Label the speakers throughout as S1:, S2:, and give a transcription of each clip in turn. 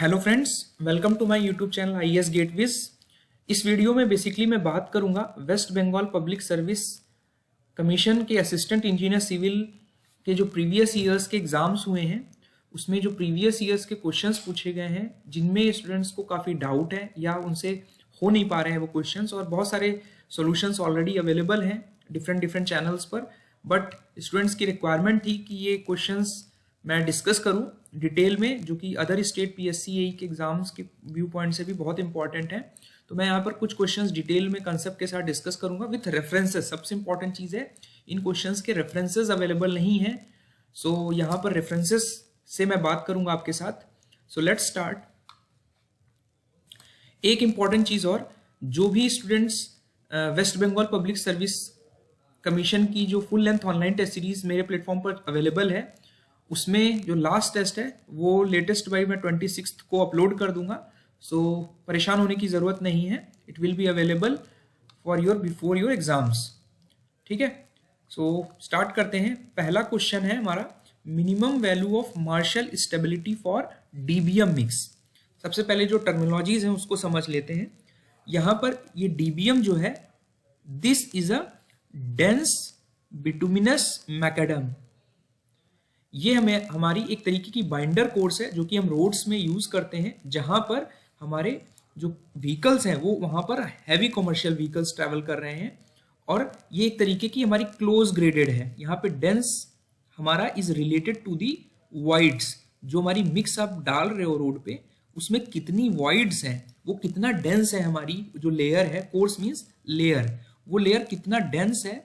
S1: Hello friends, welcome to my YouTube channel IAS gateways. इस video में basically मैं बात करूंगा West Bengal public service commission के असिस्टेंट इंजीनियर सिविल के जो प्रीवियस ईयर्स के एग्जाम्स हुए हैं उसमें जो प्रीवियस ईयर्स के क्वेश्चंस पूछे गए हैं जिनमें स्टूडेंट्स को काफ़ी डाउट है या उनसे हो नहीं पा रहे हैं वो क्वेश्चंस, और बहुत सारे सॉल्यूशंस ऑलरेडी अवेलेबल हैं डिफरेंट चैनल्स पर। बट स्टूडेंट्स की रिक्वायरमेंट थी कि ये क्वेश्चंस मैं डिस्कस करूं डिटेल में, जो कि अदर स्टेट PSC के एग्जाम्स के व्यू पॉइंट से भी बहुत इंपॉर्टेंट है। तो मैं यहाँ पर कुछ क्वेश्चंस डिटेल में कंसेप्ट के साथ डिस्कस करूंगा विथ रेफरेंसेस। सबसे इंपॉर्टेंट चीज़ है, इन क्वेश्चंस के रेफरेंसेस अवेलेबल नहीं है, सो यहाँ पर रेफरेंसेस से मैं बात करूंगा आपके साथ। So let's start. एक इंपॉर्टेंट चीज़ और, जो भी students West Bengal public service commission की जो full length online test series मेरे प्लेटफॉर्म पर अवेलेबल है, उसमें जो लास्ट टेस्ट है वो लेटेस्ट बाई मैं 26 को अपलोड कर दूंगा। सो परेशान होने की ज़रूरत नहीं है, it will be available for your before your exams. ठीक है, सो स्टार्ट करते हैं। पहला क्वेश्चन है हमारा, minimum value of Marshall stability for DBM mix. सबसे पहले जो टर्मिनोलॉजीज हैं उसको समझ लेते हैं। यहाँ पर ये DBM जो है, this is a dense bituminous macadam. ये हमें हमारी एक तरीके की बाइंडर कोर्स है जो कि हम रोड्स में यूज करते हैं, जहां पर हमारे जो व्हीकल्स हैं वो वहां पर हैवी कमर्शियल व्हीकल्स ट्रैवल कर रहे हैं, और ये एक तरीके की हमारी क्लोज ग्रेडेड है। यहाँ पे डेंस हमारा is related to the voids. जो हमारी मिक्स आप डाल रहे हो रोड पे, उसमें कितनी वाइड्स हैं, वो कितना डेंस है, हमारी जो लेयर है, कोर्स मीन्स लेयर, वो लेयर कितना डेंस है,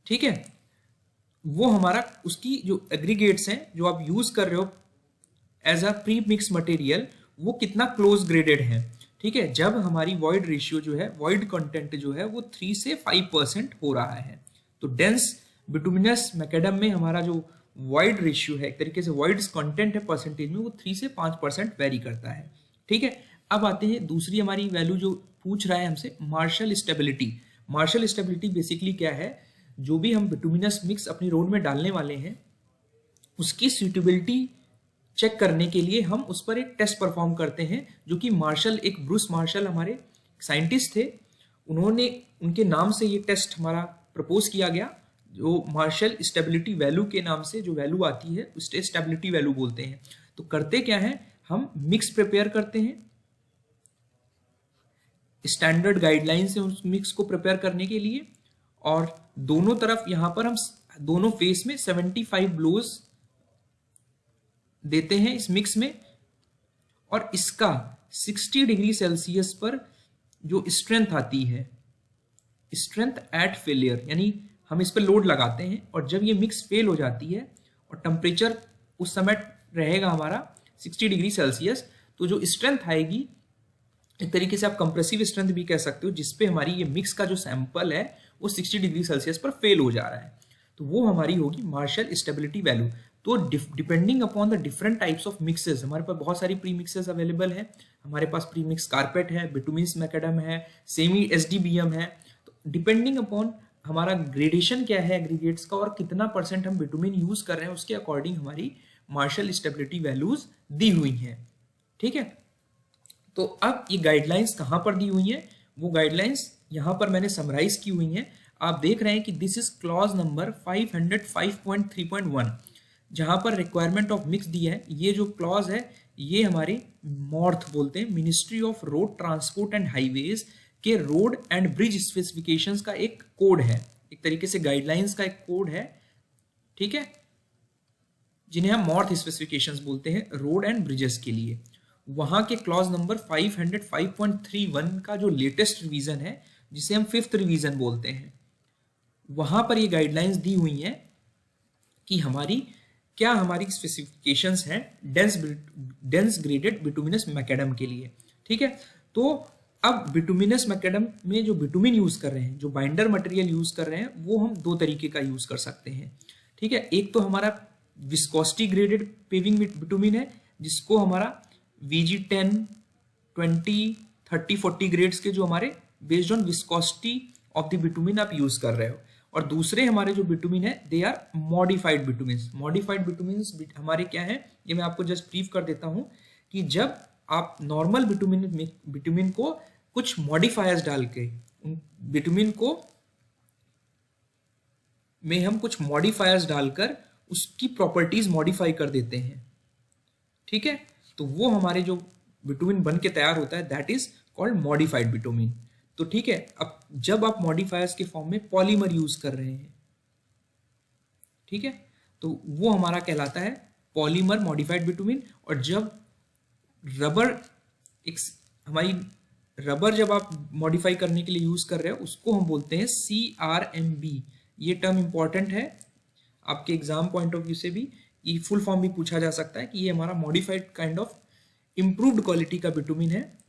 S1: ठीक है, वो हमारा उसकी जो एग्रीगेट्स हैं जो आप यूज कर रहे हो as a pre mix material, वो कितना क्लोज ग्रेडेड है। ठीक है, जब हमारी वॉइड रेशियो जो है, वॉइड कंटेंट जो है वो 3 से 5% हो रहा है, तो डेंस बिटुमिनस मैकेडम में हमारा जो वॉइड रेशियो है, एक तरीके से वॉइड कंटेंट है परसेंटेज में, वो 3 से 5% वेरी करता है। ठीक है, अब आते हैं दूसरी हमारी वैल्यू जो पूछ रहा है हमसे, Marshall stability. Marshall stability basically क्या है, जो भी हम बिटुमिनस मिक्स अपनी रोड में डालने वाले हैं उसकी सूटेबिलिटी चेक करने के लिए हम उस पर एक टेस्ट परफॉर्म करते हैं, जो कि मार्शल, एक ब्रूस मार्शल हमारे साइंटिस्ट थे, उन्होंने, उनके नाम से ये टेस्ट हमारा प्रपोज किया गया, जो मार्शल स्टेबिलिटी वैल्यू के नाम से जो वैल्यू आती है उसे स्टेबिलिटी वैल्यू बोलते हैं। तो करते क्या है, हम मिक्स प्रिपेयर करते हैं, स्टैंडर्ड गाइडलाइन से उस मिक्स को प्रिपेयर करने के लिए, और दोनों तरफ यहां पर हम दोनों फेस में 75 ब्लोज देते हैं इस मिक्स में, और इसका 60 डिग्री सेल्सियस पर जो स्ट्रेंथ आती है, स्ट्रेंथ एट फेलियर, यानी हम इस पर लोड लगाते हैं, और जब ये मिक्स फेल हो जाती है और टेम्परेचर उस समय रहेगा हमारा 60 डिग्री सेल्सियस, तो जो स्ट्रेंथ आएगी, एक तरीके से आप कंप्रेसिव स्ट्रेंथ भी कह सकते हो, जिसपे हमारी ये मिक्स का जो सैंपल है वो 60 डिग्री सेल्सियस पर फेल हो जा रहा है, तो वो हमारी होगी मार्शल स्टेबिलिटी वैल्यू। तो depending upon the different types of mixes, हमारे पास बहुत सारी प्री मिक्सेस अवेलेबल है। हमारे पास प्री मिक्स कारपेट है, बिटुमिनस मैकेडम है, सेमी SDBM है। तो डिपेंडिंग अपॉन हमारा ग्रेडेशन क्या है एग्रीगेट्स का, और कितना परसेंट हम बिटुमिन यूज कर रहे हैं, उसके अकॉर्डिंग हमारी मार्शल स्टेबिलिटी वैल्यूज दी हुई हैं। ठीक है, तो अब ये गाइडलाइंस कहाँ पर दी हुई हैं, वो गाइडलाइंस यहाँ पर मैंने समराइज की हुई हैं। आप देख रहे हैं कि दिस इज क्लॉज नंबर 505.3.1, जहाँ पर रिक्वायरमेंट ऑफ मिक्स दिया है। ये जो क्लॉज है ये हमारे मॉर्थ बोलते हैं, ministry of road transport and highways के रोड एंड ब्रिज स्पेसिफिकेशंस का एक कोड है, एक तरीके से गाइडलाइंस का एक कोड है। ठीक है, जिन्हें हम मॉर्थ स्पेसिफिकेशंस बोलते हैं रोड एंड ब्रिजेस के लिए। वहां के क्लॉज नंबर 505.31 का जो लेटेस्ट रिवीजन है, जिसे हम 5th रिवीजन बोलते हैं, वहां पर ये गाइडलाइंस दी हुई हैं कि हमारी क्या, हमारी स्पेसिफिकेशंस हैं डेंस ग्रेडेड बिटुमिनस मैकेडम के लिए। ठीक है, तो अब बिटुमिनस मैकेडम में जो बिटुमिन यूज कर रहे हैं, जो बाइंडर मटेरियल यूज कर रहे हैं, वो हम दो तरीके का यूज कर सकते हैं। ठीक है, एक तो हमारा विस्कोसिटी ग्रेडेड पेविंग बिटुमिन है, जिसको हमारा VG10, 20, 30, 40 ग्रेड्स के जो हमारे based on viscosity of the bitumen आप यूज कर रहे हो, और दूसरे हमारे जो बिटुमिन है they are modified bitumens. Modified bitumens हमारे क्या है, ये मैं आपको जस्ट ब्रीफ कर देता हूँ कि जब आप नॉर्मल बिटुमिन को कुछ मॉडिफायर्स डाल के बिटुमिन को में हम कुछ मॉडिफायर्स डालकर उसकी प्रॉपर्टीज मॉडिफाई कर देते हैं, ठीक है, तो वो हमारे जो बिटुमिन बन के तैयार होता है that is called modified bitumen. तो ठीक है, अब जब आप मॉडिफायर्स के फॉर्म में पॉलीमर यूज कर रहे हैं, ठीक है, तो वो हमारा कहलाता है पॉलीमर मॉडिफाइड बिटुमिन। और जब रबर हमारी रबर जब आप मॉडिफाई करने के लिए यूज कर रहे हो उसको हम बोलते हैं CRMB। ये टर्म इंपॉर्टेंट है आपके एग्जाम पॉइंट ऑफ व्यू से भी, ये फुल फॉर्म भी पूछा जा सकता है कि ये हमारा modified kind of improved quality का बिटुमिन है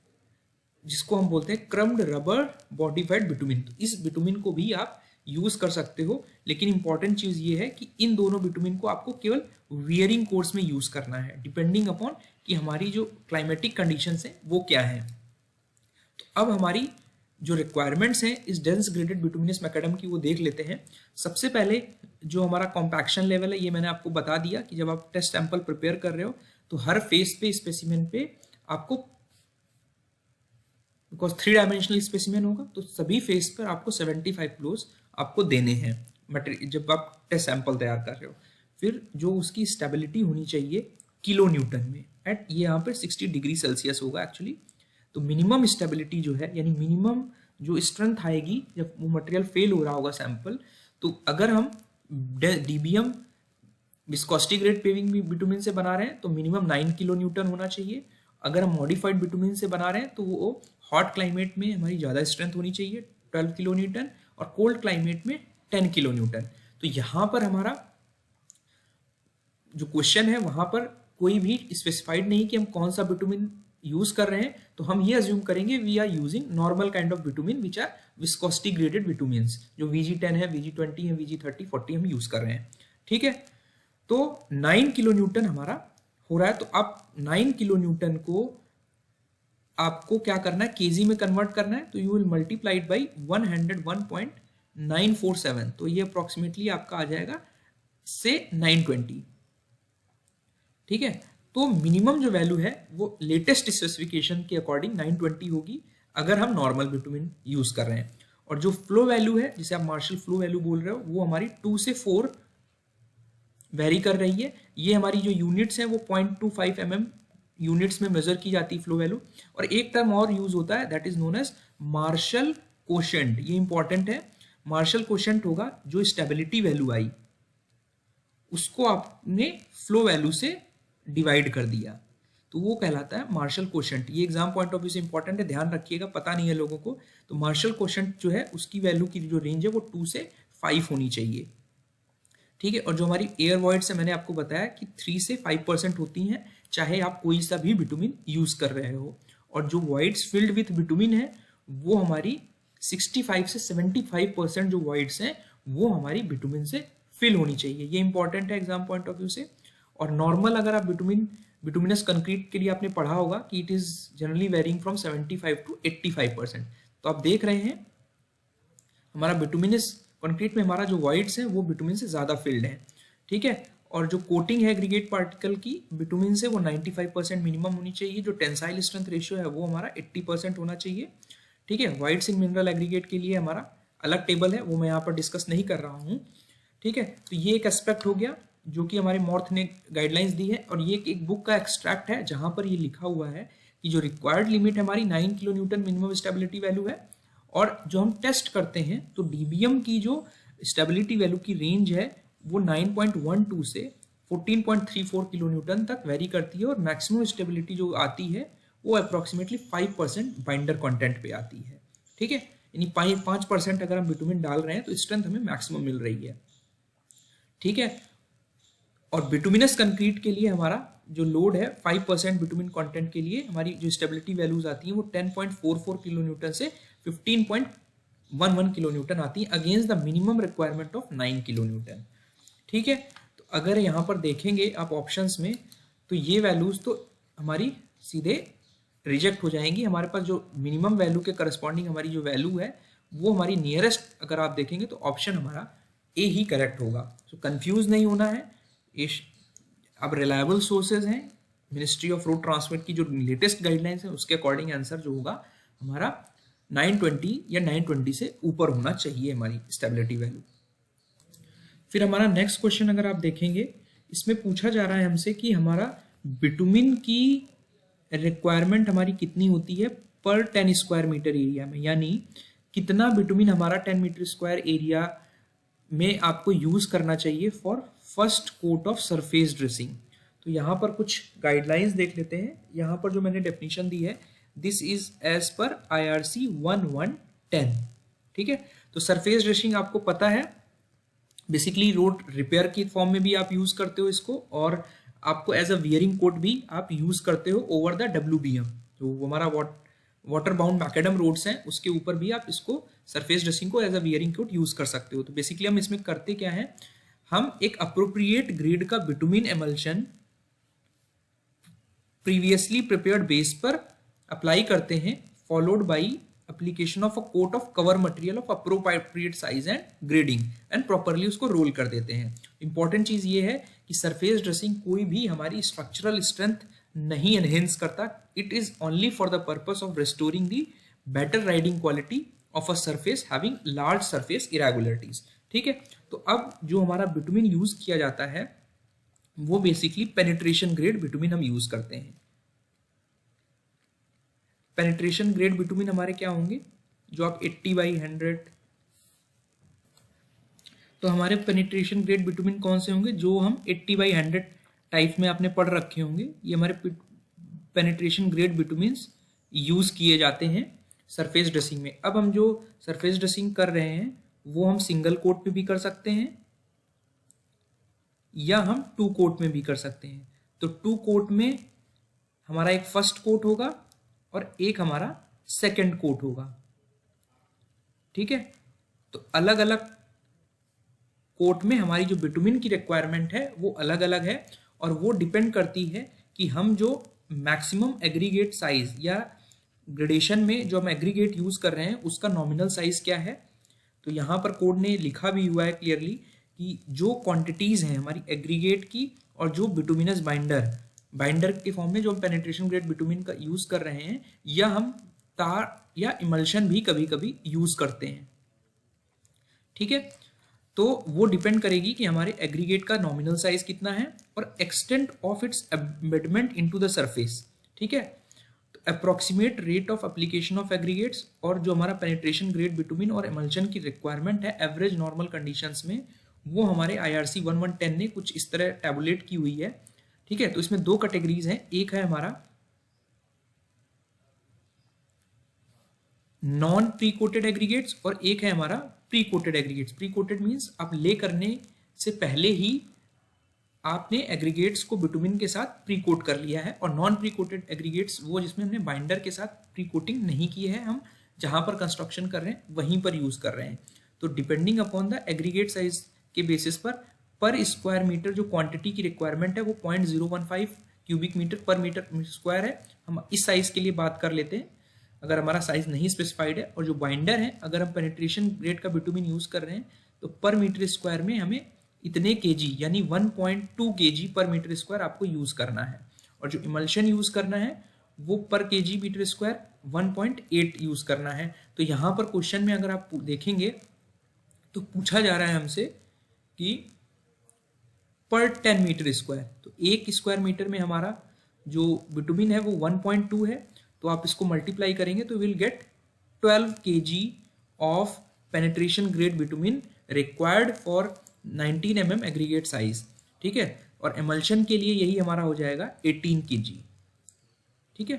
S1: जिसको हम बोलते हैं क्रम्ड रबर मॉडिफाइड बिटुमिन। तो इस बिटुमिन को भी आप यूज कर सकते हो, लेकिन इंपॉर्टेंट चीज ये है कि इन दोनों बिटुमिन को आपको केवल वियरिंग कोर्स में यूज करना है, डिपेंडिंग अपॉन कि हमारी जो क्लाइमेटिक कंडीशंस है वो क्या है। तो अब हमारी जो रिक्वायरमेंट्स हैं इस डेंस ग्रेडेड बिटुमिनस मैकेडम की वो देख लेते हैं। सबसे पहले जो हमारा कॉम्पैक्शन लेवल है ये मैंने आपको बता दिया कि जब आप टेस्ट सैंपल प्रिपेयर कर रहे हो तो हर फेस पे स्पेसिमेन पे आपको, बिकॉज 3 डायमेंशनल स्पेसिमेन होगा तो सभी फेस पर आपको 75 क्लोज आपको देने हैं मटेरियल जब आप टेस्ट सैंपल तैयार कर रहे हो। फिर जो उसकी स्टेबिलिटी होनी चाहिए किलो न्यूटन में एट ये यहाँ पे 60 डिग्री सेल्सियस होगा एक्चुअली। तो मिनिमम स्टेबिलिटी जो है यानी मिनिमम जो स्ट्रेंथ आएगी जब वो मटेरियल फेल हो रहा होगा सैंपल, तो अगर हम DBM viscosity grade paving bitumen से बना रहे हैं तो मिनिमम 9 किलो न्यूटन होना चाहिए। अगर हम मॉडिफाइड बिटुमिन से बना रहे हैं तो वो हॉट क्लाइमेट में हमारी ज़्यादा स्ट्रेंथ होनी चाहिए 12 किलो न्यूटन और कोल्ड क्लाइमेट में 10 किलो न्यूटन। तो यहाँ पर हमारा जो क्वेश्चन है वहाँ पर कोई भी स्पेसिफाइड नहीं कि हम कौन सा बिटुमिन यूज कर रहे हैं, तो हम ये अज्यूम करेंगे we are using normal kind of bitumen which are viscosity graded bitumens, जो VG10 है, VG20 है, VG30, 40 हम यूज कर रहे हैं, ठीक है। तो 9 किलो न्यूटन हमारा हो रहा है। तो आप 9 किलो न्यूटन को आपको क्या करना है, केजी में कन्वर्ट करना है, तो यू विल मल्टीप्लाइड बाई 101.947, तो ये अप्रोक्सीमेटली आपका आ जाएगा से 920, ठीक है। तो मिनिमम जो वैल्यू है वो लेटेस्ट स्पेसिफिकेशन के अकॉर्डिंग 920 होगी अगर हम नॉर्मल बिटुमिन यूज कर रहे हैं। और जो फ्लो वैल्यू है जिसे आप मार्शल फ्लो वैल्यू बोल रहे हो वो हमारी 2 से 4 वेरी कर रही है। ये हमारी जो यूनिट्स हैं वो 0.25 mm यूनिट्स में मेजर की जाती है फ्लो वैल्यू। और एक टर्म और यूज होता है that is known as Marshall quotient. ये इंपॉर्टेंट है। मार्शल कोशेंट होगा जो स्टेबिलिटी वैल्यू आई उसको आपने फ्लो वैल्यू से डिवाइड कर दिया, तो वो कहलाता है मार्शल कोशेंट। ये एग्जाम पॉइंट ऑफ व्यू से इंपॉर्टेंट है, ध्यान रखिएगा, पता नहीं है लोगों को। तो मार्शल कोशेंट जो है उसकी वैल्यू की जो रेंज है वो 2 से 5 होनी चाहिए, ठीक है। और जो हमारी एयर वॉइड्स है मैंने आपको बताया कि 3 से 5% होती हैं, चाहे आप कोई सा भी बिटुमिन यूज कर रहे हो। और जो वॉइड्स फिल्ड विथ बिटुमिन है वो हमारी 65 से 75% जो वॉइड्स हैं वो हमारी बिटुमिन से फिल होनी चाहिए। ये इंपॉर्टेंट है एग्जाम पॉइंट ऑफ व्यू से। और नॉर्मल अगर आप बिटुमिनस कंक्रीट के लिए आपने पढ़ा होगा कि it is generally varying from 75 to 85%। तो आप देख रहे हैं हमारा बिटुमिनस कंक्रीट में हमारा जो वॉइड्स है वो बिटुमिन से ज़्यादा फिल्ड है, ठीक है। और जो कोटिंग है एग्रीगेट पार्टिकल की बिटुमिन से वो 95% मिनिमम होनी चाहिए। जो टेंसाइल स्ट्रेंथ रेशियो है वो हमारा 80% होना चाहिए, ठीक है। वाइट्स इन मिनरल एग्रीगेट के लिए हमारा अलग टेबल है, वो मैं यहाँ पर डिस्कस नहीं कर रहा हूँ, ठीक है। तो ये एक एस्पेक्ट हो गया जो कि हमारे मॉर्थ ने गाइडलाइंस दी है। और ये एक बुक का एक्सट्रैक्ट है जहाँ पर ये लिखा हुआ है कि जो रिक्वायर्ड लिमिट हमारी 9 kilo Newton minimum stability value है। और जो हम टेस्ट करते हैं तो डीबीएम की जो स्टेबिलिटी वैल्यू की रेंज है वो 9.12 से 14.34 किलो न्यूटन तक वेरी करती है। और मैक्सिमम स्टेबिलिटी जो आती है वो अप्रोक्सीमेटली 5% बाइंडर कंटेंट पे आती है, ठीक है। यानी 5% अगर हम बिटुमिन डाल रहे हैं तो स्ट्रेंथ हमें मैक्सिमम मिल रही है, ठीक है। और बिटुमिनस कंक्रीट के लिए हमारा जो लोड है 5% बिटुमिन कंटेंट के लिए हमारी जो स्टेबिलिटी वैल्यूज आती हैं वो 10.44 किलो न्यूटन से 15.11 किलो न्यूटन आती है against the minimum requirement of 9 kilo Newton, ठीक है। तो अगर यहाँ पर देखेंगे आप ऑप्शंस में तो ये वैल्यूज तो हमारी सीधे रिजेक्ट हो जाएंगी। हमारे पास जो मिनिमम वैल्यू के करस्पॉन्डिंग हमारी जो वैल्यू है वो हमारी नियरेस्ट अगर आप देखेंगे तो ऑप्शन हमारा ए ही करेक्ट होगा। तो कंफ्यूज नहीं होना है। अब रिलायबल सोर्सेज हैं, मिनिस्ट्री ऑफ रोड ट्रांसपोर्ट की जो लेटेस्ट गाइडलाइंस है उसके अकॉर्डिंग आंसर जो होगा हमारा 920 या 920 से ऊपर होना चाहिए हमारी स्टेबिलिटी वैल्यू। फिर हमारा नेक्स्ट क्वेश्चन अगर आप देखेंगे, इसमें पूछा जा रहा है हमसे कि हमारा बिटुमिन की रिक्वायरमेंट हमारी कितनी होती है पर 10 स्क्वायर मीटर एरिया में, यानी कितना बिटुमिन हमारा 10 मीटर स्क्वायर एरिया में आपको यूज करना चाहिए for first coat of surface dressing. तो यहाँ पर कुछ गाइडलाइंस देख लेते हैं। यहाँ पर जो मैंने डेफिनेशन दी है, this is as per IRC 1110। ठीक है, तो सरफेस ड्रेसिंग आपको पता है, बेसिकली रोड रिपेयर की फॉर्म में भी आप यूज करते हो इसको, और आपको एज अ वियरिंग कोट भी आप यूज करते हो ओवर द WBM, जो हमारा वाटर बाउंड मैकेडम रोड्स हैं उसके ऊपर भी आप इसको सरफेस ड्रेसिंग को as a wearing coat use कर सकते हो। तो बेसिकली हम इसमें करते क्या है, हम एक अप्रोप्रिएट ग्रेड का bitumen emulsion previously prepared base पर अप्लाई करते हैं, followed by application of a coat of cover material of appropriate size and grading and properly उसको रोल कर देते हैं। इंपॉर्टेंट चीज ये है कि सरफेस ड्रेसिंग कोई भी हमारी स्ट्रक्चरल स्ट्रेंथ नहीं एनहेंस करता, it is only for the purpose of restoring the better riding quality of a surface having large surface irregularities. ठीक है, तो अब जो हमारा बिटुमिन यूज किया जाता है वो बेसिकली पेनिट्रेशन ग्रेड बिटुमिन हम यूज करते हैं। पेनिट्रेशन ग्रेड बिटुमिन हमारे क्या होंगे, जो आप 80/100, तो हमारे पेनिट्रेशन ग्रेड बिटुमिन कौन से होंगे, जो हम 80/100 टाइप में आपने पढ़ रखे होंगे। ये हमारे पेनिट्रेशन ग्रेड बिटुमिन यूज किए जाते हैं सरफेस ड्रेसिंग में। अब हम जो सरफेस ड्रेसिंग कर रहे हैं वो हम सिंगल कोट में भी कर सकते हैं या हम 2 कोट में भी कर सकते हैं। तो 2 कोट में हमारा एक फर्स्ट कोट होगा और एक हमारा सेकंड कोट होगा। ठीक है, तो अलग अलग कोट में हमारी जो बिटुमिन की रिक्वायरमेंट है वो अलग अलग है, और वो डिपेंड करती है कि हम जो मैक्सिमम एग्रीगेट साइज या ग्रेडेशन में जो हम एग्रीगेट यूज कर रहे हैं उसका नॉमिनल साइज क्या है। तो यहाँ पर कोड ने लिखा भी हुआ है क्लियरली कि जो क्वांटिटीज हैं हमारी एग्रीगेट की और जो बिटुमिनस बाइंडर के फॉर्म में जो हम पेनिट्रेशन ग्रेड बिटुमिन का यूज कर रहे हैं, या हम तार या इमल्शन भी कभी कभी यूज करते हैं। ठीक है, तो वो डिपेंड करेगी कि हमारे एग्रीगेट का नॉमिनल साइज कितना है और extent of its embedment into the surface. ठीक है, तो approximate rate of application of aggregates और जो हमारा पेनिट्रेशन ग्रेड बिटुमिन और इमल्शन की रिक्वायरमेंट है एवरेज नॉर्मल कंडीशंस में, वो हमारे IRC 1110 ने कुछ इस तरह टैबुलेट की हुई है। ठीक है, तो इसमें 2 कैटेगरीज हैं, एक है हमारा नॉन प्री कोटेड एग्रीगेट्स और एक है हमारा pre coated aggregates. Pre coated means आप ले करने से पहले ही आपने एग्रीगेट्स को बिटुमिन के साथ प्री कोट कर लिया है, और नॉन प्री कोटेड एग्रीगेट्स वो जिसमें हमने बाइंडर के साथ प्री कोटिंग नहीं की है, हम जहां पर कंस्ट्रक्शन कर रहे हैं वहीं पर यूज कर रहे हैं। तो depending upon the aggregate size के बेसिस पर स्क्वायर मीटर जो क्वांटिटी की रिक्वायरमेंट है वो 0.015 क्यूबिक मीटर पर मीटर स्क्वायर है। हम इस साइज के लिए बात कर लेते हैं अगर हमारा साइज नहीं स्पेसिफाइड है। और जो बाइंडर है, अगर हम पेनिट्रेशन ग्रेड का बिटुमिन यूज कर रहे हैं तो पर मीटर स्क्वायर में हमें इतने kg यानी 1.2 kg पर मीटर स्क्वायर आपको यूज करना है, और जो इमल्शन यूज करना है वो पर kg मीटर स्क्वायर 1.8 यूज करना है। तो यहाँ पर क्वेश्चन में अगर आप देखेंगे तो पूछा जा रहा है हमसे कि पर 10 मीटर स्क्वायर, तो 1 स्क्वायर मीटर में हमारा जो बिटुमिन है वो 1.2 है, तो आप इसको मल्टीप्लाई करेंगे तो will get 12 kg of penetration grade bitumen required for 19 mm aggregate size. ठीक है, और एमल्शन के लिए यही हमारा हो जाएगा 18 kg। ठीक है,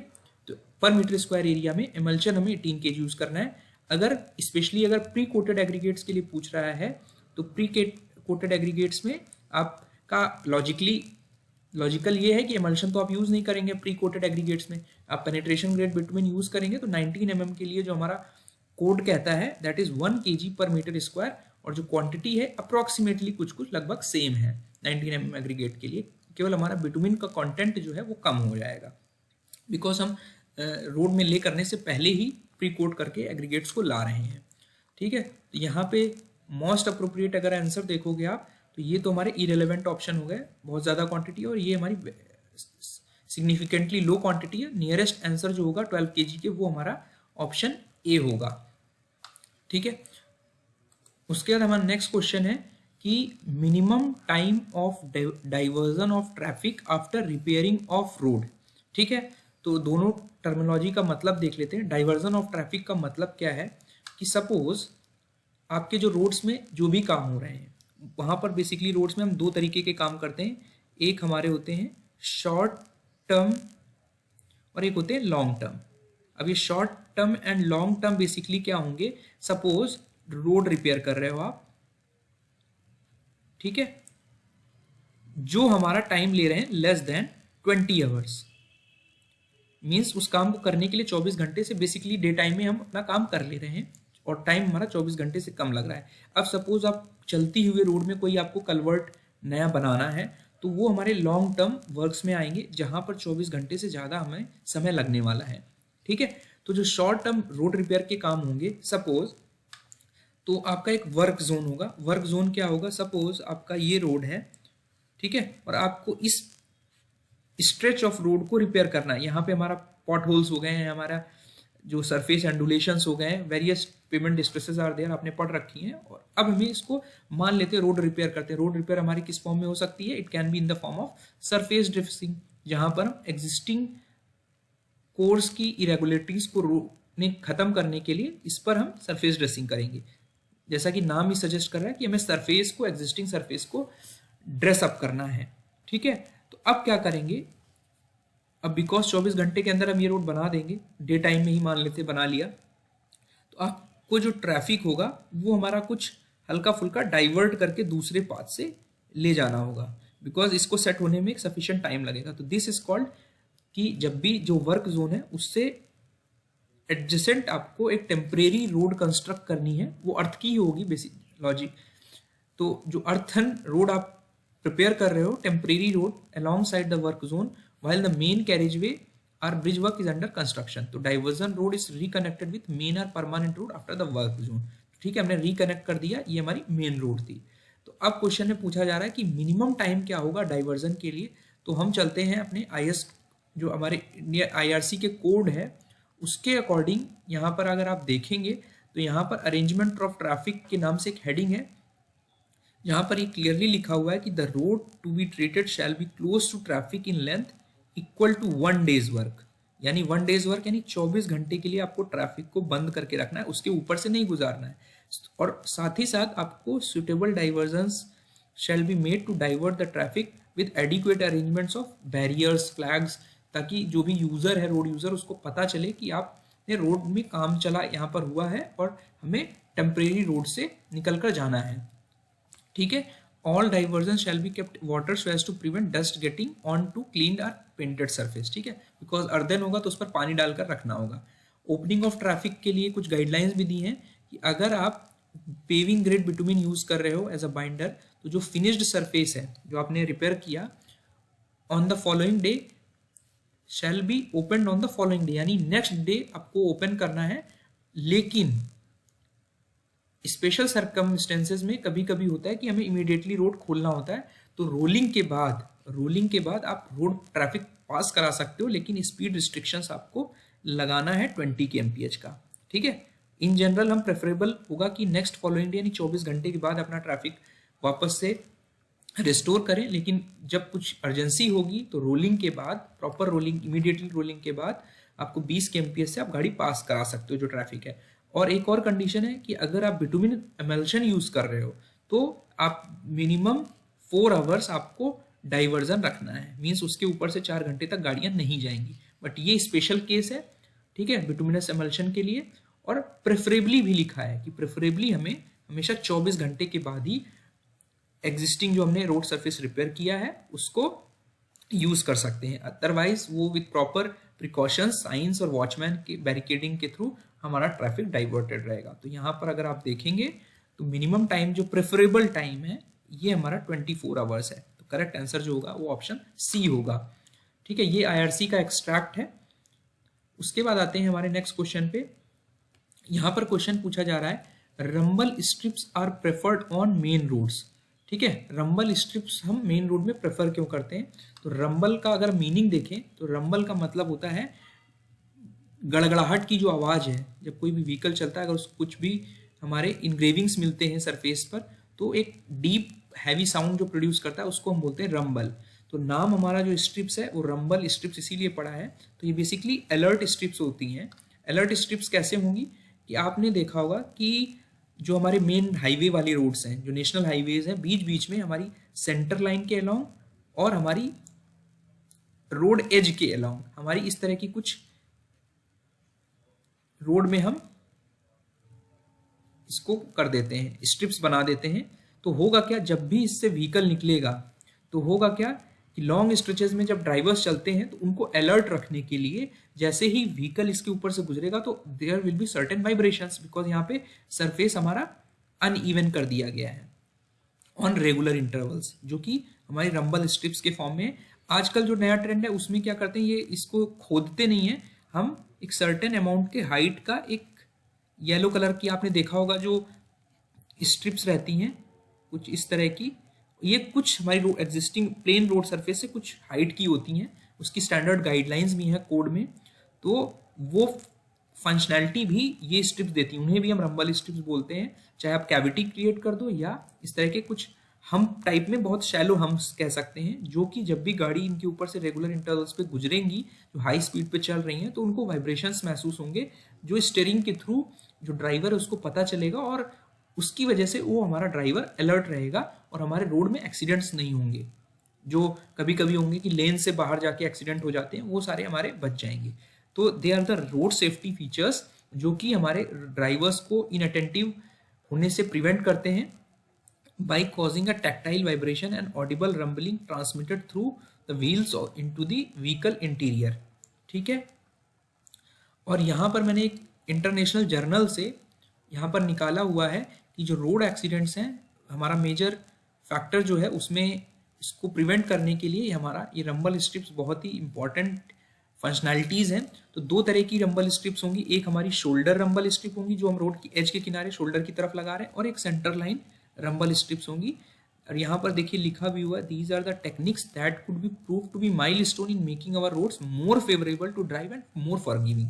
S1: तो पर मीटर स्क्वायर एरिया में एमल्शन हमें 18 kg यूज करना है। अगर स्पेशली अगर प्री कोटेड एग्रीगेट्स के लिए पूछ रहा है तो प्री कोटेड एग्रीगेट्स में आपका लॉजिकल ये है कि एमल्शन तो आप यूज नहीं करेंगे प्री कोटेड एग्रीगेट्स में, आप पेनिट्रेशन ग्रेड बिटुमिन यूज करेंगे। तो 19 mm के लिए जो हमारा कोड कहता है दैट इज 1 kg पर मीटर स्क्वायर, और जो क्वांटिटी है अप्रोक्सीमेटली कुछ लगभग सेम है 19 mm एग्रीगेट के लिए, केवल हमारा बिटुमिन का कंटेंट जो है वो कम हो जाएगा बिकॉज हम रोड में ले करने से पहले ही प्री कोट करके एग्रीगेट्स को ला रहे हैं। ठीक है, तो यहाँ पे मोस्ट अप्रोप्रिएट अगर आंसर देखोगे आप तो ये तो हमारे इरेलेवेंट ऑप्शन हो गए, बहुत ज़्यादा क्वांटिटी, और ये हमारी सिग्निफिकेंटली लो क्वांटिटी है। नियरेस्ट आंसर जो होगा 12 kg के वो हमारा ऑप्शन ए होगा। ठीक है, उसके बाद हमारा नेक्स्ट क्वेश्चन है कि minimum time of diversion of traffic after repairing of road. ठीक है, तो दोनों टर्मिनोलॉजी का मतलब देख लेते हैं। डाइवर्जन ऑफ ट्रैफिक का मतलब क्या है कि सपोज आपके जो रोड्स में जो भी काम हो रहे हैं, वहाँ पर बेसिकली रोड्स में हम दो तरीके के काम करते हैं। एक हमारे होते हैं शॉर्ट टर्म और एक होते हैं लॉन्ग टर्म। अब ये short term and long term basically क्या होंगे, सपोज रोड रिपेयर कर रहे हो आप, ठीक है, जो हमारा टाइम ले रहे हैं लेस देन 20 आवर्स, मीन्स उस काम को करने के लिए 24 घंटे से बेसिकली डे टाइम में हम अपना काम कर ले रहे हैं और टाइम हमारा 24 घंटे से कम लग रहा है। अब सपोज आप चलती हुए रोड में कोई आपको कलवर्ट नया बनाना है तो वो हमारे लॉन्ग टर्म वर्क्स में आएंगे जहां पर 24 घंटे से ज़्यादा हमें समय लगने वाला है। ठीक है, तो जो शॉर्ट टर्म रोड रिपेयर के काम होंगे सपोज, तो आपका एक वर्क जोन होगा। वर्क जोन क्या होगा, सपोज आपका ये रोड है, ठीक है, और आपको इस स्ट्रेच ऑफ रोड को रिपेयर करना है। यहाँ पे हमारा पॉट होल्स हो गए हैं, हमारा जो सरफेस एंडुलेशंस हो गए हैं, various pavement stresses are there, आपने पढ़ रखी हैं। और अब हमें इसको मान लेते हैं रोड रिपेयर करते हैं। रोड रिपेयर हमारी किस फॉर्म में हो सकती है, it can be in the form of surface dressing, जहां पर हम एग्जिस्टिंग कोर्स की इरेगुलरिटीज को खत्म करने के लिए इस पर हम सरफेस ड्रेसिंग करेंगे। जैसा कि नाम ही सजेस्ट कर रहा है कि हमें सरफेस को, एग्जिस्टिंग सरफेस को ड्रेस अप करना है। ठीक है, तो अब क्या करेंगे, अब बिकॉज 24 घंटे के अंदर हम ये रोड बना देंगे, डे टाइम में ही मान लेते बना लिया, तो आपको जो ट्रैफिक होगा वो हमारा कुछ हल्का फुल्का डाइवर्ट करके दूसरे पाथ से ले जाना होगा, बिकॉज इसको सेट होने में एक सफिशिएंट टाइम लगेगा। तो दिस इज कॉल्ड कि जब भी जो वर्क जोन है उससे एडजेसेंट आपको एक टेम्परेरी रोड कंस्ट्रक्ट करनी है, वो अर्थ की ही होगी बेसिक लॉजिक। तो जो अर्थन रोड आप प्रिपेयर कर रहे हो, temporary road along side the work zone, while the main carriageway or bridge work is under construction, तो diversion road is reconnected with main or permanent road after the work zone। ठीक है, हमने reconnect कर दिया, ये हमारी main road थी। तो अब क्वेश्चन में पूछा जा रहा है कि मिनिमम टाइम क्या होगा डाइवर्जन के लिए। तो हम चलते हैं अपने IS जो हमारे इंडिया IRC के कोड है उसके अकॉर्डिंग। यहाँ पर अगर आप देखेंगे तो यहाँ पर अरेंजमेंट ऑफ ट्रैफिक के नाम से एक हेडिंग है, जहाँ पर ये क्लियरली लिखा हुआ है कि the road to be treated shall be close to traffic in length equal to 1 day's work, यानी 1 डेज वर्क यानी 24 घंटे के लिए आपको ट्रैफिक को बंद करके रखना है, उसके ऊपर से नहीं गुजारना है। और साथ ही साथ आपको suitable diversions shall be made to divert the traffic with adequate arrangements of barriers, flags, ताकि जो भी यूजर है, रोड यूजर, उसको पता चले कि आपने रोड में काम चला यहाँ पर हुआ है और हमें टेम्परेरी रोड से निकल कर जाना है। ठीक है, all diversions shall be kept water so as to prevent dust getting on to cleaned or painted surface। ठीक है, बिकॉज अर्दन होगा तो उस पर पानी डालकर रखना होगा। ओपनिंग ऑफ ट्रैफिक के लिए कुछ गाइडलाइंस भी दी हैं कि अगर आप पेविंग ग्रेड बिटुमिन यूज कर रहे हो एज अ बाइंडर, तो जो फिनिश्ड सरफेस है जो आपने रिपेयर किया, on the following day shall be open on the following day, यानी नेक्स्ट डे आपको ओपन करना है। लेकिन स्पेशल सर्कमस्टेंसेज में कभी कभी होता है कि हमें इमीडिएटली रोड खोलना होता है, तो रोलिंग के बाद आप रोड ट्रैफिक पास करा सकते हो, लेकिन स्पीड रिस्ट्रिक्शंस आपको लगाना है 20 kmph का। ठीक है, इन जनरल हम प्रेफरेबल होगा कि नेक्स्ट फॉलोइंग डे यानी 24 घंटे के बाद अपना ट्रैफिक वापस से रिस्टोर करें, लेकिन जब कुछ अर्जेंसी होगी तो रोलिंग के बाद, प्रॉपर रोलिंग, इमीडिएटली रोलिंग के बाद आपको 20 kmph से आप गाड़ी पास करा सकते हो जो ट्रैफिक है। और एक और कंडीशन है कि अगर आप बिटुमिन एमल्शन यूज कर रहे हो तो आप मिनिमम 4 आवर्स आपको डाइवर्जन रखना है, मींस उसके ऊपर से 4 घंटे तक गाड़ियां नहीं जाएंगी। बट ये स्पेशल केस है, ठीक है, बिटुमिनस एमल्शन के लिए। और प्रेफरेबली भी लिखा है कि प्रेफरेबली हमें हमेशा 24 घंटे के बाद ही एग्जिस्टिंग जो हमने रोड सरफेस रिपेयर किया है उसको यूज कर सकते हैं, अदरवाइज वो विद प्रॉपर प्रिकॉशंस, साइंस और वॉचमैन के बैरिकेडिंग के थ्रू हमारा ट्रैफिक डाइवर्टेड रहेगा। तो यहाँ पर अगर आप देखेंगे तो मिनिमम टाइम जो प्रेफरेबल टाइम है ये हमारा 24 आवर्स है। तो करेक्ट आंसर जो होगा वो ऑप्शन सी होगा। ठीक है, ये IRC का एक्सट्रैक्ट है। उसके बाद आते हैं हमारे नेक्स्ट क्वेश्चन पे। यहाँ पर क्वेश्चन पूछा जा रहा है rumble strips are preferred on main roads. ठीक है, रंबल स्ट्रिप्स हम मेन रोड में प्रेफर क्यों करते हैं? तो रंबल का अगर मीनिंग देखें तो रंबल का मतलब होता है गड़गड़ाहट की जो आवाज़ है, जब कोई भी व्हीकल चलता है, अगर उसको कुछ भी हमारे इनग्रेविंग्स मिलते हैं सरफेस पर, तो एक डीप हैवी साउंड जो प्रोड्यूस करता है उसको हम बोलते हैं रंबल। तो नाम हमारा जो स्ट्रिप्स है वो रंबल स्ट्रिप्स इसीलिए पड़ा है। तो ये बेसिकली अलर्ट स्ट्रिप्स होती हैं। अलर्ट स्ट्रिप्स कैसे होंगी कि आपने देखा होगा कि जो हमारे मेन हाईवे वाली रोड्स हैं, जो नेशनल हाईवेज हैं, बीच बीच में हमारी सेंटर लाइन के अलोंग और हमारी रोड एज के अलोंग हमारी इस तरह की कुछ रोड में हम इसको कर देते हैं, स्ट्रिप्स बना देते हैं। तो होगा क्या, जब भी इससे व्हीकल निकलेगा तो होगा क्या कि लॉन्ग स्ट्रेचेस में जब ड्राइवर्स चलते हैं तो उनको अलर्ट रखने के लिए जैसे ही व्हीकल इसके ऊपर से गुजरेगा तो there will be certain vibrations, because यहाँ पे सरफेस हमारा अनइवन कर दिया गया है ऑन रेगुलर इंटरवल्स, जो कि हमारी रंबल स्ट्रिप्स के फॉर्म में। आजकल जो नया ट्रेंड है उसमें क्या करते हैं, ये इसको खोदते नहीं है, हम एक सर्टेन अमाउंट के हाइट का एक येलो कलर की आपने देखा होगा जो स्ट्रिप्स रहती हैं कुछ इस तरह की, ये कुछ हमारी एग्जिस्टिंग प्लेन रोड सरफेस से कुछ हाइट की होती हैं, उसकी स्टैंडर्ड गाइडलाइंस भी हैं कोड में, तो वो फंक्शनैलिटी भी ये स्ट्रिप्स देती हैं, उन्हें भी हम रंबल स्ट्रिप्स बोलते हैं। चाहे आप कैविटी क्रिएट कर दो या इस तरह के कुछ हम टाइप में, बहुत शैलो हम्स कह सकते हैं, जो कि जब भी गाड़ी इनके ऊपर से रेगुलर इंटरवल्स पे गुजरेंगी, जो हाई स्पीड पे चल रही हैं, तो उनको वाइब्रेशंस महसूस होंगे, जो स्टीयरिंग के थ्रू जो ड्राइवर है उसको पता चलेगा और उसकी वजह से वो हमारा ड्राइवर अलर्ट रहेगा और हमारे रोड में एक्सीडेंट्स नहीं होंगे। जो कभी कभी होंगे कि लेन से बाहर जाके एक्सीडेंट हो जाते हैं, वो सारे हमारे बच जाएंगे। तो they are the road safety features जो कि हमारे ड्राइवर्स को इनअटेंटिव होने से प्रिवेंट करते हैं by causing a tactile vibration and audible rumbling transmitted through the wheels or into the vehicle interior। ठीक है, और यहाँ पर मैंने एक इंटरनेशनल जर्नल से यहाँ पर निकाला हुआ है कि जो रोड एक्सीडेंट्स हैं, हमारा मेजर फैक्टर जो है उसमें इसको प्रिवेंट करने के लिए हमारा ये रंबल स्ट्रिप्स बहुत ही इंपॉर्टेंट फंक्शनैलिटीज़ हैं। तो दो तरह की रंबल स्ट्रिप्स होंगी, एक हमारी शोल्डर रंबल स्ट्रिप होंगी जो हम रोड की एज के किनारे शोल्डर की तरफ लगा रहे हैं, और एक सेंटर लाइन रंबल स्ट्रिप्स होंगी। और यहाँ पर देखिए लिखा भी हुआ है, these are the techniques that could be prove to be milestone in making our roads more favourable to drive and more forgiving.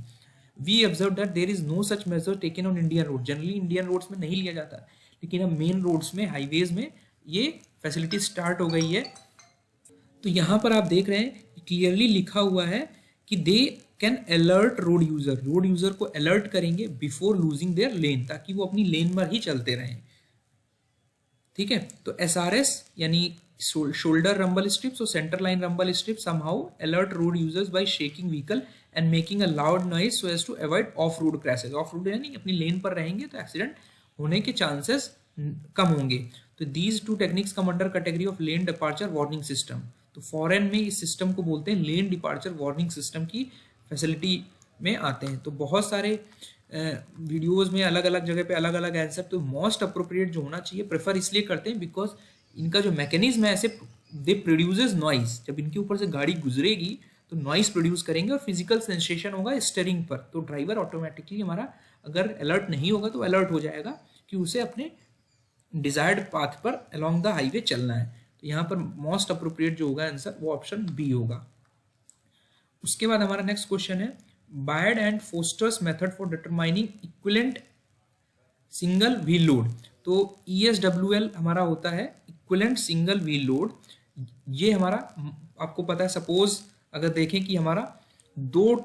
S1: We observe that there is no such measure taken on Indian road. Generally Indian roads में नहीं लिया जाता, लेकिन अब main roads में, highways में ये facility start हो गई है। तो यहाँ पर आप देख रहे हैं क्लियरली लिखा हुआ है कि they can alert road user को अलर्ट करेंगे बिफोर लूजिंग देयर लेन, ताकि वो अपनी लेन पर ही चलते रहें। ठीक है, तो SRS यानी शोल्डर रंबल स्ट्रिप्स और centre line rumble strips somehow alert road users by shaking vehicle and making a loud noise so as to avoid off road crashes. Off road यानी अपनी लेन पर रहेंगे तो एक्सीडेंट होने के चांसेस कम होंगे। तो these two techniques come under category of lane departure warning system. तो फॉरेन में इस सिस्टम को बोलते हैं लेन डिपार्चर वार्निंग सिस्टम की फैसिलिटी में आते हैं। तो बहुत सारे वीडियोस में अलग अलग जगह पे अलग अलग आंसर, तो मोस्ट अप्रोप्रिएट जो होना चाहिए प्रेफर इसलिए करते हैं बिकॉज इनका जो मैकेनिज्म है ऐसे दे प्रोड्यूसेस नॉइज, जब इनके ऊपर से गाड़ी गुजरेगी तो नॉइज प्रोड्यूस करेंगे और फिजिकल सेंसेशन होगा स्टीयरिंग पर, तो ड्राइवर ऑटोमेटिकली हमारा अगर अलर्ट नहीं होगा तो अलर्ट हो जाएगा कि उसे अपने डिजायर्ड पाथ पर अलोंग द हाईवे चलना है। तो यहाँ पर मोस्ट अप्रोप्रिएट जो होगा आंसर वो ऑप्शन बी होगा। उसके बाद हमारा नेक्स्ट क्वेश्चन है Bayard and Foster's method for determining equivalent single wheel load। तो ESWL हमारा होता है equivalent single wheel load। ये हमारा आपको पता है, सपोज अगर देखें कि हमारा दो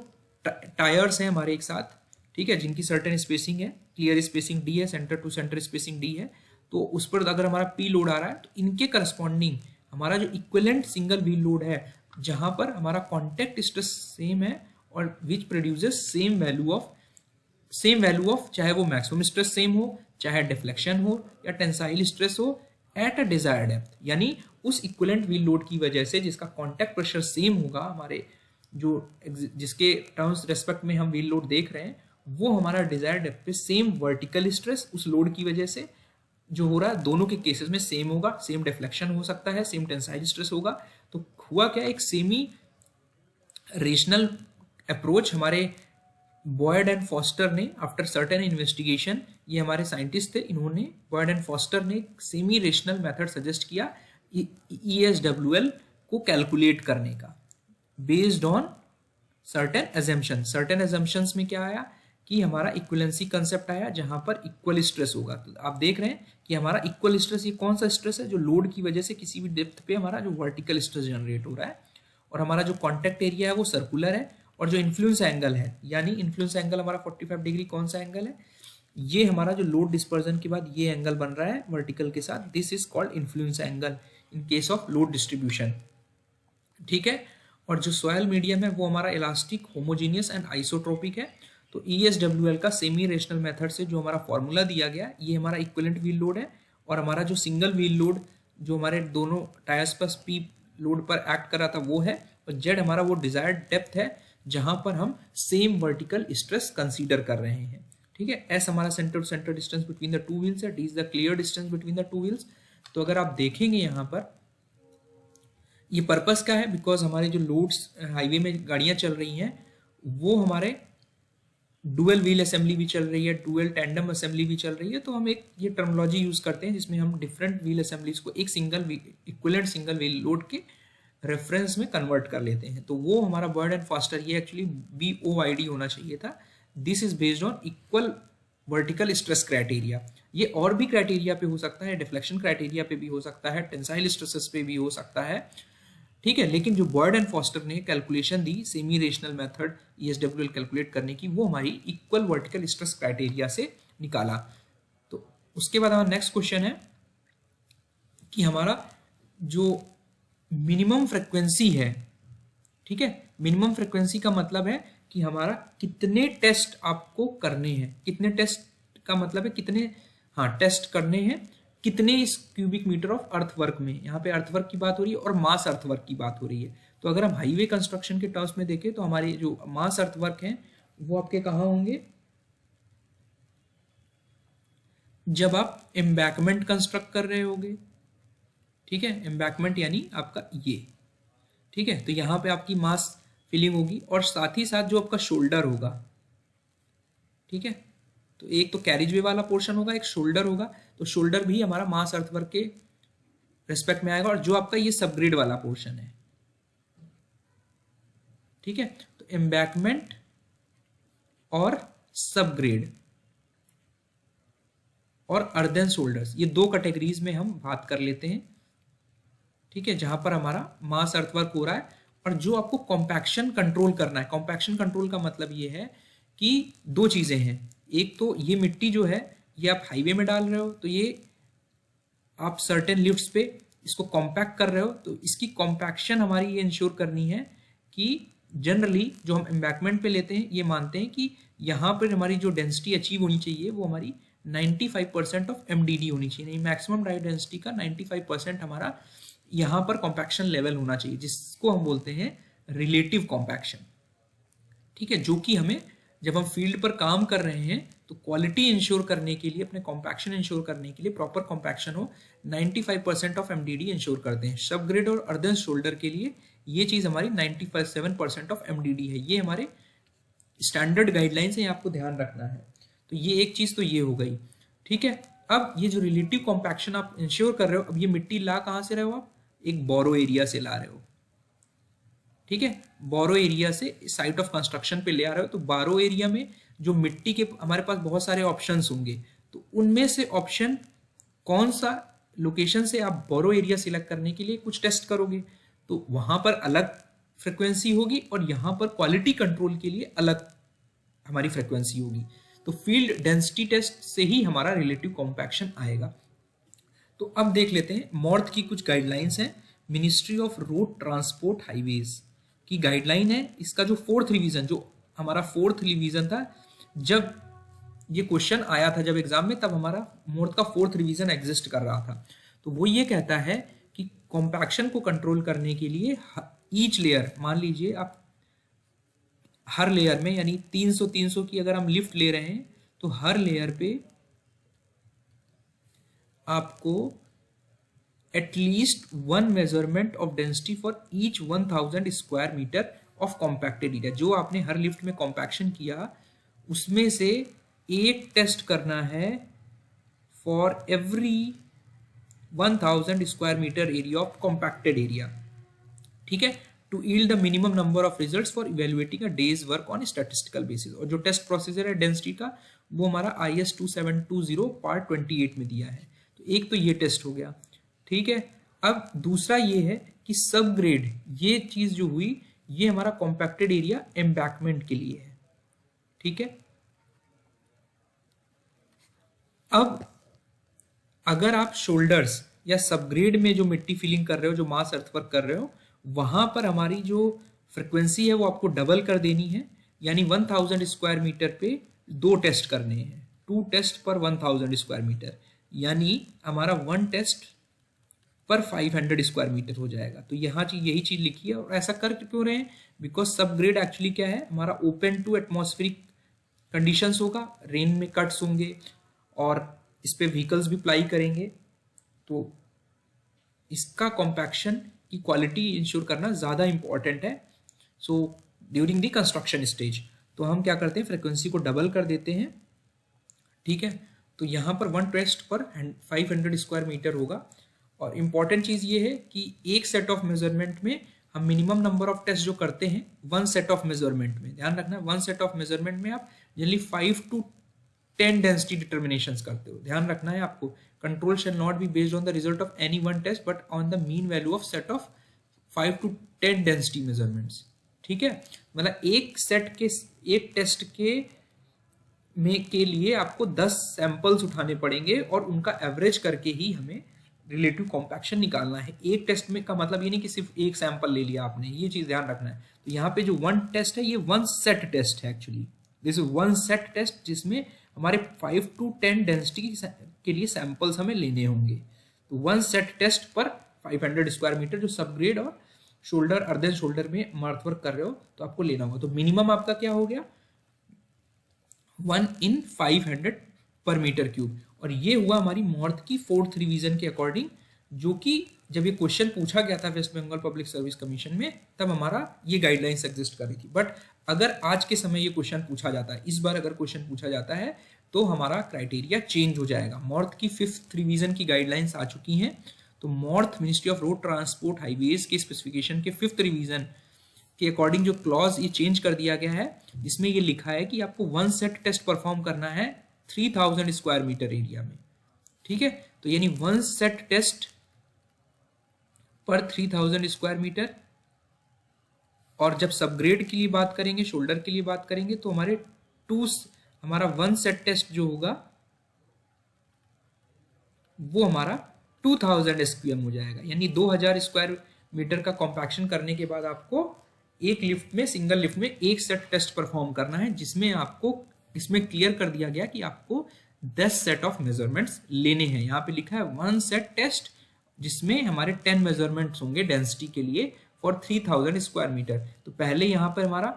S1: टायर्स हैं हमारे एक साथ, ठीक है, जिनकी सर्टेन स्पेसिंग है, क्लियर स्पेसिंग D है, centre to centre spacing D है, तो उस पर अगर हमारा P लोड आ रहा है तो इनके करस्पॉन्डिंग हमारा जो इक्विवेलेंट सिंगल व्हील लोड है, जहां पर हमारा कॉन्टैक्ट स्ट्रेस सेम है और which produces same value of चाहे वो मैक्सिमम स्ट्रेस सेम हो, चाहे डिफ्लेक्शन हो या टेंसाइल स्ट्रेस हो, एट अ डिजायर्ड डेप्थ। यानी उस इक्विवेलेंट व्हील लोड की वजह से जिसका कॉन्टैक्ट प्रेशर सेम होगा, हमारे जो जिसके टर्म्स रेस्पेक्ट में हम व्हील लोड देख रहे हैं, वो हमारा डिजायर्ड डेप्थ पे सेम वर्टिकल स्ट्रेस उस लोड की वजह से जो हो रहा है, दोनों के केसेस में सेम होगा, सेम डिफ्लेक्शन हो सकता है, सेम टेंसाइल स्ट्रेस होगा। तो हुआ क्या, एक सेमी रेशनल अप्रोच हमारे बॉयड एंड फॉस्टर ने आफ्टर सर्टेन इन्वेस्टिगेशन, ये हमारे साइंटिस्ट थे, इन्होंने बॉयड एंड फॉस्टर ने सेमी रेशनल मेथड सजेस्ट किया ESWL को कैलकुलेट करने का based on certain assumption. Certain assumptions में क्या आया कि हमारा इक्विवेलेंसी कंसेप्ट आया जहां पर इक्वल स्ट्रेस होगा। तो आप देख रहे हैं कि हमारा इक्वल स्ट्रेस ये कौन सा स्ट्रेस है, जो लोड की वजह से किसी भी डेप्थ पे हमारा जो वर्टिकल स्ट्रेस जनरेट हो रहा है, और हमारा जो कॉन्टैक्ट एरिया है वो सर्कुलर है, और जो इन्फ्लुएंस एंगल है, यानी इन्फ्लुएंस एंगल हमारा 45 डिग्री कौन सा एंगल है, ये हमारा जो लोड डिस्पर्जन के बाद ये एंगल बन रहा है वर्टिकल के साथ, this is called influence angle in case of load distribution. ठीक है, और जो सॉयल मीडियम है वो हमारा इलास्टिक, होमोजीनियस एंड आइसोट्रोपिक है। तो ESWL का सेमी रेशनल मेथड से जो हमारा फॉर्मूला दिया गया, ये हमारा इक्विवेलेंट व्हील लोड है, और हमारा जो सिंगल व्हील लोड जो हमारे दोनों टायर्स पर P लोड पर एक्ट कर रहा था वो है, और Z हमारा वो डिजायर्ड डेप्थ है जहां पर हम सेम वर्टिकल स्ट्रेस कंसीडर कर रहे हैं। ठीक है, S हमारा centre to centre distance between the two wheels है, D is the clear distance between the two wheels. तो अगर आप देखेंगे यहाँ पर ये पर्पस क्या है, बिकॉज हमारे जो लोड्स हाईवे में गाड़ियां चल रही हैं वो हमारे डुअल व्हील असेंबली भी चल रही है, डुअल टैंडम असेंबली भी चल रही है। तो हम एक ये टर्मिनोलॉजी यूज करते हैं जिसमें हम डिफरेंट व्हील असेंबलीज को एक single equivalent single wheel load के रेफरेंस में कन्वर्ट कर लेते हैं। तो वो हमारा बॉयड एंड फॉस्टर, ये एक्चुअली BOID होना चाहिए था, this is based on equal vertical stress criteria. ये और भी क्राइटेरिया पे हो सकता है, डिफ्लेक्शन क्राइटेरिया पे भी हो सकता है, टेंसाइल स्ट्रेसेस पे भी हो सकता है। ठीक है, लेकिन जो बॉयड एंड फॉस्टर ने calculation the semi rational method ESWL calculate करने की, वो हमारी इक्वल वर्टिकल स्ट्रेस क्राइटेरिया से निकाला। तो उसके बाद हमारा नेक्स्ट क्वेश्चन है कि हमारा जो मिनिमम फ्रिक्वेंसी है, ठीक है, मिनिमम फ्रिक्वेंसी का मतलब है कि हमारा कितने टेस्ट आपको करने हैं, कितने टेस्ट का मतलब है कितने, हाँ, टेस्ट करने हैं कितने इस क्यूबिक मीटर ऑफ अर्थवर्क में। यहाँ पे अर्थवर्क की बात हो रही है और मास अर्थवर्क की बात हो रही है। तो अगर हम हाईवे कंस्ट्रक्शन के टर्म्स में देखें तो हमारे जो मास अर्थवर्क हैं वो आपके कहाँ होंगे, जब आप एम्बैकमेंट कंस्ट्रक्ट कर रहे होगे। ठीक है, एम्बैकमेंट यानी आपका ये, ठीक है, तो यहाँ पे आपकी मास फिलिंग होगी, और साथ ही साथ जो आपका शोल्डर होगा, ठीक है, तो एक तो कैरिज वे वाला पोर्शन होगा, एक शोल्डर होगा, तो शोल्डर भी हमारा मास अर्थवर्क के रेस्पेक्ट में आएगा, और जो आपका ये सबग्रिड वाला पोर्शन है, ठीक है, तो एम्बैकमेंट और सबग्रिड और अर्दन शोल्डर्स, ये दो कैटेगरीज में हम बात कर लेते हैं। ठीक है, जहां पर हमारा मास अर्थवर्क हो रहा है, और जो आपको कॉम्पैक्शन कंट्रोल करना है। कॉम्पैक्शन कंट्रोल का मतलब ये है कि दो चीजें हैं, एक तो ये मिट्टी जो है ये आप हाईवे में डाल रहे हो, तो ये आप सर्टेन लिफ्ट्स पे इसको कॉम्पैक्ट कर रहे हो, तो इसकी कॉम्पैक्शन हमारी ये इंश्योर करनी है कि जनरली जो हम एम्बैकमेंट पे लेते हैं ये मानते हैं कि यहाँ पर हमारी जो डेंसिटी अचीव होनी चाहिए वो हमारी 95% ऑफ MDD होनी चाहिए, मैक्सिमम ड्राइव डेंसिटी का 95% हमारा यहाँ पर कॉम्पैक्शन लेवल होना चाहिए, जिसको हम बोलते हैं रिलेटिव कॉम्पैक्शन। ठीक है, जो कि हमें जब हम फील्ड पर काम कर रहे हैं तो क्वालिटी इंश्योर करने के लिए, अपने कॉम्पैक्शन इंश्योर करने के लिए, प्रॉपर कॉम्पैक्शन हो, 95% ऑफ MDD इंश्योर करते हैं। सबग्रिड और अर्दन शोल्डर के लिए ये चीज़ हमारी 97% ऑफ MDD है। ये हमारे स्टैंडर्ड गाइडलाइंस है, आपको ध्यान रखना है। तो ये एक चीज़ तो ये हो गई। ठीक है, अब ये जो रिलेटिव कॉम्पैक्शन आप इंश्योर कर रहे हो, अब ये मिट्टी ला कहाँ से रहे हो आप, एक बोरो एरिया से ला रहे हो। ठीक है, बोरो एरिया से साइट ऑफ कंस्ट्रक्शन पे ले आ रहे हो, तो बोरो एरिया में जो मिट्टी के हमारे पास बहुत सारे ऑप्शंस होंगे, तो उनमें से ऑप्शन कौन सा लोकेशन से आप बोरो एरिया सिलेक्ट करने के लिए कुछ टेस्ट करोगे, तो वहां पर अलग फ्रिक्वेंसी होगी, और यहाँ पर क्वालिटी कंट्रोल के लिए अलग हमारी फ्रिक्वेंसी होगी। तो फील्ड डेंसिटी टेस्ट से ही हमारा रिलेटिव कॉम्पैक्शन आएगा। तो अब देख लेते हैं मॉर्थ की कुछ गाइडलाइंस हैं। Ministry of road transport highways की गाइडलाइन है। इसका जो फोर्थ रिवीजन, जो हमारा फोर्थ रिवीजन था, जब ये क्वेश्चन आया था जब एग्जाम में, तब हमारा मॉर्थ का फोर्थ रिवीजन एग्जिस्ट कर रहा था। तो वो ये कहता है कि कॉम्पैक्शन को कंट्रोल करने के लिए ईच लेयर, मान लीजिए आप हर लेयर में, यानी 300 की अगर हम लिफ्ट ले रहे हैं, तो हर लेयर पे आपको at least 1 measurement of density for each 1000 square metre of compacted area. जो आपने हर लिफ्ट में कॉम्पैक्शन किया, उसमें से एक टेस्ट करना है for every 1000 square metre area of compacted area, ठीक है, to yield the minimum number of results for evaluating a day's work on statistical basis. और जो टेस्ट प्रोसीजर है डेंसिटी का वो हमारा IS 2720 पार्ट 28 में दिया है। तो एक तो ये टेस्ट हो गया, ठीक है। अब दूसरा ये है कि सब ग्रेड, ये चीज जो हुई ये हमारा कॉम्पैक्टेड एरिया एम्बैकमेंट के लिए है, ठीक है। अब अगर आप शोल्डर्स या सबग्रेड में जो मिट्टी फिलिंग कर रहे हो, जो मास अर्थवर्क कर रहे हो, वहां पर हमारी जो फ्रिक्वेंसी है वो आपको डबल कर देनी है, यानी 1000 स्क्वायर मीटर पे 2 टेस्ट करने हैं, 2 टेस्ट पर 1000 स्क्वायर मीटर, यानी हमारा 1 टेस्ट पर 500 स्क्वायर मीटर हो जाएगा। तो यहाँ यही चीज लिखी है। और ऐसा कर क्यों रहे हैं? बिकॉज सबग्रेड एक्चुअली क्या है, हमारा ओपन टू एटमॉस्फेरिक कंडीशंस होगा, रेन में कट्स होंगे और इस पे व्हीकल्स भी प्लाई करेंगे, तो इसका कॉम्पैक्शन की क्वालिटी इंश्योर करना ज़्यादा इंपॉर्टेंट है। So during the construction stage तो हम क्या करते हैं, फ्रिक्वेंसी को डबल कर देते हैं, ठीक है। तो यहाँ पर 1 टेस्ट पर 500 स्क्वायर मीटर होगा। और इम्पॉर्टेंट चीज़ ये है कि एक सेट ऑफ मेजरमेंट में हम मिनिमम नंबर ऑफ टेस्ट जो करते हैं 1 सेट ऑफ मेजरमेंट में, ध्यान रखना 1 सेट ऑफ मेजरमेंट में आप जनरली 5 to 10 डेंसिटी डिटर्मिनेशंस करते हो। ध्यान रखना है आपको, control shall not be based on the result of any one test but on the mean value of set of 5 to 10 density measurements, ठीक है। मतलब एक सेट के, एक टेस्ट के लिए आपको 10 सैंपल्स उठाने पड़ेंगे और उनका एवरेज करके ही हमें रिलेटिव कॉम्पैक्शन निकालना है। एक टेस्ट में का मतलब ये नहीं कि सिर्फ एक सैंपल ले लिया आपने, ये चीज ध्यान रखना है। तो यहाँ पे जो 1 टेस्ट है ये 1 सेट टेस्ट है, actually this is 1 set test जिसमें हमारे 5 to 10 डेंसिटी के लिए सैंपल्स हमें लेने होंगे। तो 1 सेट टेस्ट पर 500 स्क्वायर मीटर जो सब ग्रेड और शोल्डर, अर्धन शोल्डर में अर्थवर्क कर रहे हो तो आपको लेना होगा। तो मिनिमम आपका क्या हो गया, 1 in 500 पर मीटर क्यूब। और ये हुआ हमारी मॉर्थ की 4th रिवीजन के अकॉर्डिंग, जो कि जब ये क्वेश्चन पूछा गया था West Bengal public service commission में, तब हमारा ये गाइडलाइंस एग्जिस्ट कर रही थी। बट अगर आज के समय ये क्वेश्चन पूछा जाता है, इस बार अगर क्वेश्चन पूछा जाता है तो हमारा क्राइटेरिया चेंज हो जाएगा। मॉर्थ की 5th रिवीजन की गाइडलाइंस आ चुकी हैं, तो मॉर्थ ministry of road transport highways के स्पेसिफिकेशन के 5th रिवीजन के अकॉर्डिंग जो क्लॉज ये चेंज कर दिया गया है, जिसमें ये लिखा है कि आपको 1 सेट टेस्ट परफॉर्म करना है 3000 स्क्वायर मीटर एरिया में, ठीक है। तो यानी 1 सेट टेस्ट पर 3000 स्क्वायर मीटर। और जब सबग्रेड के लिए बात करेंगे, शोल्डर के लिए बात करेंगे, तो हमारा 1 सेट टेस्ट जो होगा वो हमारा 2000 SQM हो जाएगा, यानी 2000 स्क्वायर मीटर का कॉम्पैक्शन करने के बाद आपको एक लिफ्ट में, सिंगल लिफ्ट में एक सेट टेस्ट परफॉर्म करना है, जिसमें आपको इसमें क्लियर कर दिया गया कि आपको 10 सेट ऑफ मेजरमेंट्स लेने हैं। यहाँ पे लिखा है 1 सेट टेस्ट, जिसमें हमारे 10 मेजरमेंट्स होंगे डेंसिटी के लिए फॉर 3000 स्क्वायर मीटर। तो पहले यहाँ पर हमारा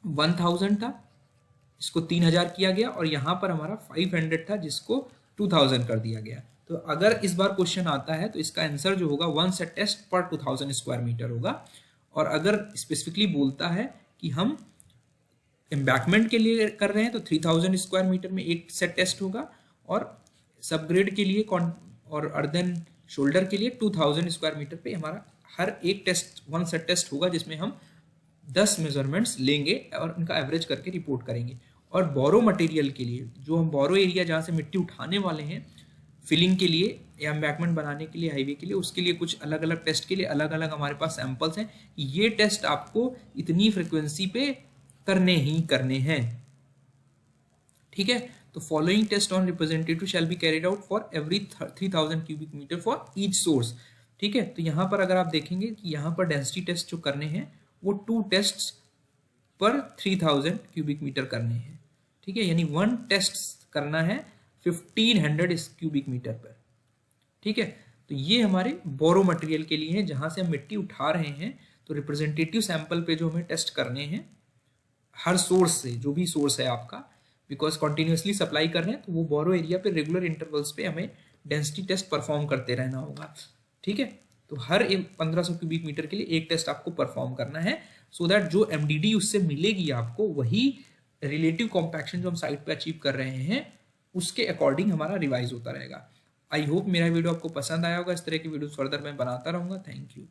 S1: 1000 था, इसको 3000 किया गया, और यहाँ पर हमारा 500 था जिसको 2000 कर दिया गया। तो अगर इस बार क्वेश्चन आता है तो इसका आंसर जो होगा 1 सेट टेस्ट पर 2000 स्क्वायर मीटर होगा। और अगर स्पेसिफिकली बोलता है कि हम एम्बैकमेंट के लिए कर रहे हैं तो 3000 स्क्वायर मीटर में एक सेट टेस्ट होगा, और सबग्रेड के लिए और अर्धन शोल्डर के लिए 2000 स्क्वायर मीटर पे हमारा हर एक टेस्ट 1 सेट टेस्ट होगा, जिसमें हम 10 मेजरमेंट्स लेंगे और उनका एवरेज करके रिपोर्ट करेंगे। और बोरो मटेरियल के लिए, जो हम बोरो एरिया जहाँ से मिट्टी उठाने वाले हैं फिलिंग के लिए या एम्बैकमेंट बनाने के लिए, हाईवे के लिए, उसके लिए कुछ अलग अलग टेस्ट के लिए अलग अलग हमारे पास सैंपल्स हैं। ये टेस्ट आपको इतनी फ्रिक्वेंसी पे करने ही करने हैं, ठीक है। तो following test on representative shall be carried out for every 3000 cubic metre for each source, ठीक है। तो यहाँ पर अगर आप देखेंगे कि यहाँ पर डेंसिटी टेस्ट जो करने हैं वो 2 टेस्ट पर 3000 क्यूबिक मीटर करने हैं, ठीक है। यानी 1 टेस्ट करना है 1500 क्यूबिक मीटर पर, ठीक है। तो ये हमारे बोरो मटेरियल के लिए है, जहां से हम मिट्टी उठा रहे हैं। तो रिप्रेजेंटेटिव सैंपल पे जो हमें टेस्ट करने हैं हर सोर्स से, जो भी सोर्स है आपका, बिकॉज कॉन्टिन्यूसली सप्लाई कर रहे हैं, तो वो बोरो एरिया पे रेगुलर इंटरवल्स पे हमें डेंसिटी टेस्ट परफॉर्म करते रहना होगा, ठीक है। तो हर 1500 क्यूबिक मीटर के लिए एक टेस्ट आपको परफॉर्म करना है, सो दैट जो MDD उससे मिलेगी आपको, वही रिलेटिव कॉम्पैक्शन जो हम साइट पे अचीव कर रहे हैं उसके अकॉर्डिंग हमारा रिवाइज होता रहेगा। आई होप मेरा वीडियो आपको पसंद आया होगा। इस तरह की वीडियो फर्दर मैं बनाता रहूँगा। Thank you.